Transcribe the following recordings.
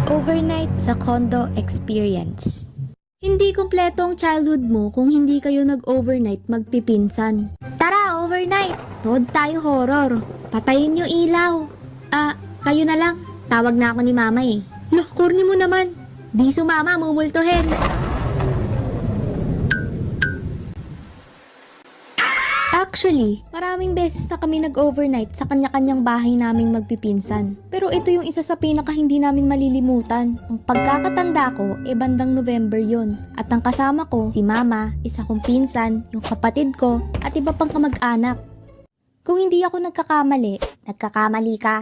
Overnight sa condo experience. Hindi kumpleto ang childhood mo kung hindi kayo nag-overnight magpipinsan. Tara, overnight! Toad tayo horror. Patayin yung ilaw. Kayo na lang. Tawag na ako ni mama eh. Loh, corny mo naman. Di sumama, mumultuhin. Actually, maraming beses na kami nag-overnight sa kanya-kanyang bahay naming magpipinsan. Pero ito yung isa sa pinaka hindi namin malilimutan. Ang pagkakatanda ko, bandang November yon. At ang kasama ko, si mama, isa kong pinsan, yung kapatid ko, at iba pang kamag-anak. Kung hindi ako nagkakamali ka.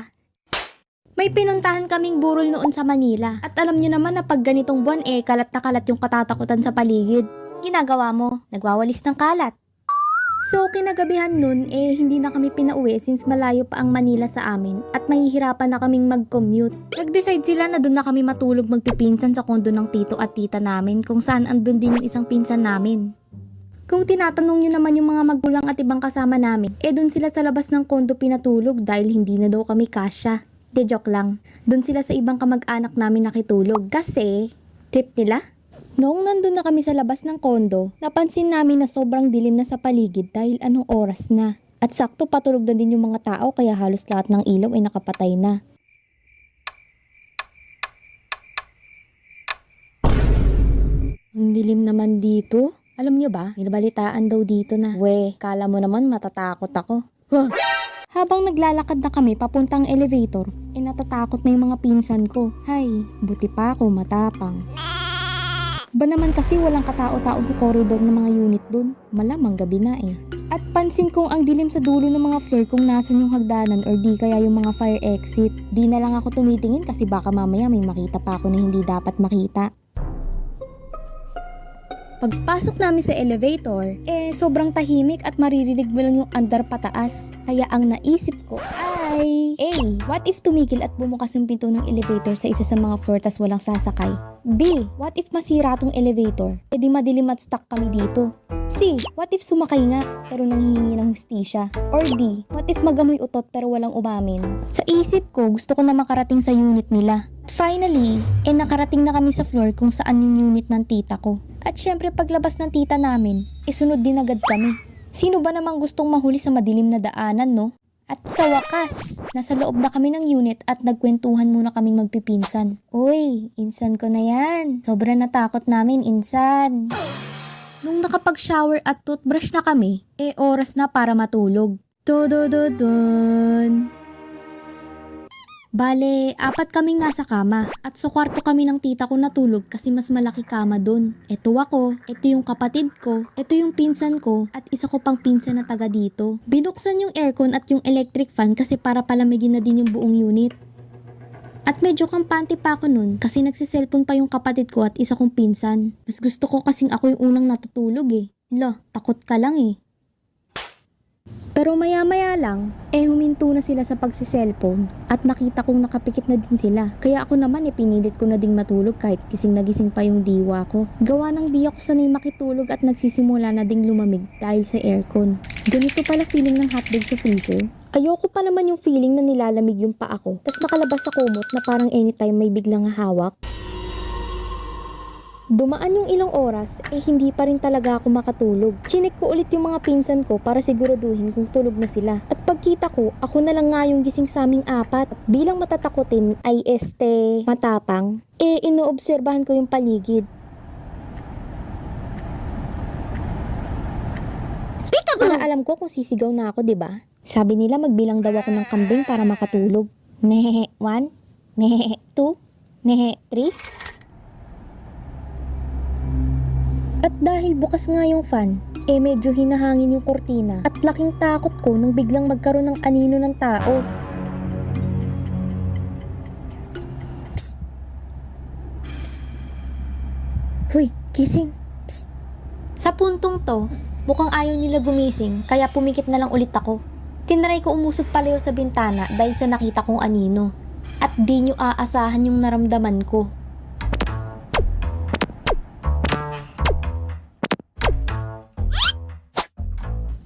May pinuntahan kaming burol noon sa Manila. At alam nyo naman na pag ganitong buwan kalat na kalat yung katatakutan sa paligid. Ginagawa mo, nagwawalis ng kalat. So kinagabihan nun hindi na kami pinauwi since malayo pa ang Manila sa amin at mahihirapan na kaming mag-commute. Nag-decide sila na doon na kami matulog magpipinsan sa kondo ng tito at tita namin kung saan andun din yung isang pinsan namin. Kung tinatanong nyo naman yung mga magulang at ibang kasama namin, doon sila sa labas ng kondo pinatulog dahil hindi na daw kami kasya. De joke lang, doon sila sa ibang kamag-anak namin nakitulog kasi trip nila. Noong nandun na kami sa labas ng kondo, napansin namin na sobrang dilim na sa paligid dahil anong oras na. At sakto patulog na din yung mga tao kaya halos lahat ng ilaw ay nakapatay na. Ang dilim naman dito. Alam nyo ba, minabalitaan daw dito na, kala mo naman matatakot ako. Huh! Habang naglalakad na kami papuntang elevator, natatakot na yung mga pinsan ko. Hay, buti pa ako matapang. Ba naman kasi walang katao-tao sa koridor ng mga unit dun. Malamang gabi na At pansin kong ang dilim sa dulo ng mga floor kung nasan yung hagdanan or di kaya yung mga fire exit. Di na lang ako tumitingin kasi baka mamaya may makita pa ako na hindi dapat makita. Pagpasok namin sa elevator, sobrang tahimik at maririnig mo lang yung andar pataas. Kaya ang naisip ko ay, what if tumigil at bumukas yung pinto ng elevator sa isa sa mga floor tas walang sasakay? B, what if masira tong elevator? Di madilim at stuck kami dito. C, what if sumakay nga pero nanghihingi ng hustisya? Or D, what if magamoy utot pero walang umamin? Sa isip ko, gusto ko na makarating sa unit nila. Finally, nakarating na kami sa floor kung saan yung unit ng tita ko. At syempre paglabas ng tita namin, sunod din agad kami. Sino ba namang gustong mahuli sa madilim na daanan, no? At sa wakas, nasa loob na kami ng unit at nagkwentuhan muna kaming magpipinsan. Uy, insan ko na yan. Sobrang natakot namin, insan. Nung nakapag-shower at toothbrush na kami, oras na para matulog. Dodododon. Bale, 4 kaming nasa kama at sa kwarto kami ng tita ko natulog kasi mas malaki kama dun. Ito ako, ito yung kapatid ko, ito yung pinsan ko at isa ko pang pinsan na taga dito. Binuksan yung aircon at yung electric fan kasi para palamigin na din yung buong unit. At medyo kampante pa ako nun kasi nagsiselfon pa yung kapatid ko at isa kong pinsan. Mas gusto ko kasing ako yung unang natutulog takot ka lang Pero maya-maya lang, huminto na sila sa pagsiselfon at nakita kong nakapikit na din sila. Kaya ako naman pinilit ko na ding matulog kahit gising na gising pa yung diwa ko. Gawa ng di ako sanay makitulog at nagsisimula na ding lumamig dahil sa aircon. Ganito pala feeling ng hotdog sa freezer. Ayoko pa naman yung feeling na nilalamig yung paa ko. Tas nakalabas sa kumot na parang anytime may biglang hawak. Dumaan yung ilang oras, hindi pa rin talaga ako makatulog. Chinek ko ulit yung mga pinsan ko para siguraduhin kung tulog na sila. At pagkita ko, ako na lang nga yung gising sa aming 4. At bilang matatakotin ay matapang, inoobserbahan ko yung paligid. Wala alam ko kung sisigaw na ako, diba? Sabi nila magbilang daw ako ng kambing para makatulog. 1, 2, 3. At dahil bukas nga yung fan, medyo hinahangin yung kortina at laking takot ko nung biglang magkaroon ng anino ng tao. Psst! Psst! Huy, gising! Psst! Sa puntong to, mukhang ayaw nila gumising kaya pumikit na lang ulit ako. Tinry ko umusog palayo sa bintana dahil sa nakita kong anino. At di nyo aasahan yung naramdaman ko.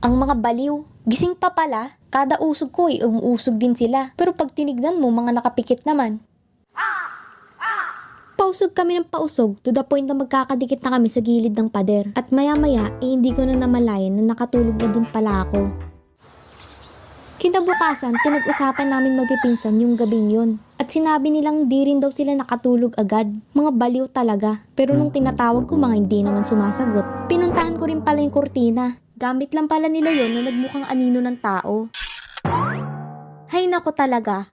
Ang mga baliw, gising pa pala, kada usog ko umuusog din sila. Pero pag tinignan mo, mga nakapikit naman. Pausog kami ng pausog to the point na magkakadikit na kami sa gilid ng pader. At maya-maya, hindi ko na namalayan na nakatulog na din pala ako. Kinabukasan, pinag-usapan namin magpipinsan yung gabing yun. At sinabi nilang di rin daw sila nakatulog agad. Mga baliw talaga. Pero nung tinatawag ko, mga hindi naman sumasagot. Pinuntahan ko rin pala yung kurtina. Gamit lang pala nila yon na nagmukhang anino ng tao. Hay nako talaga.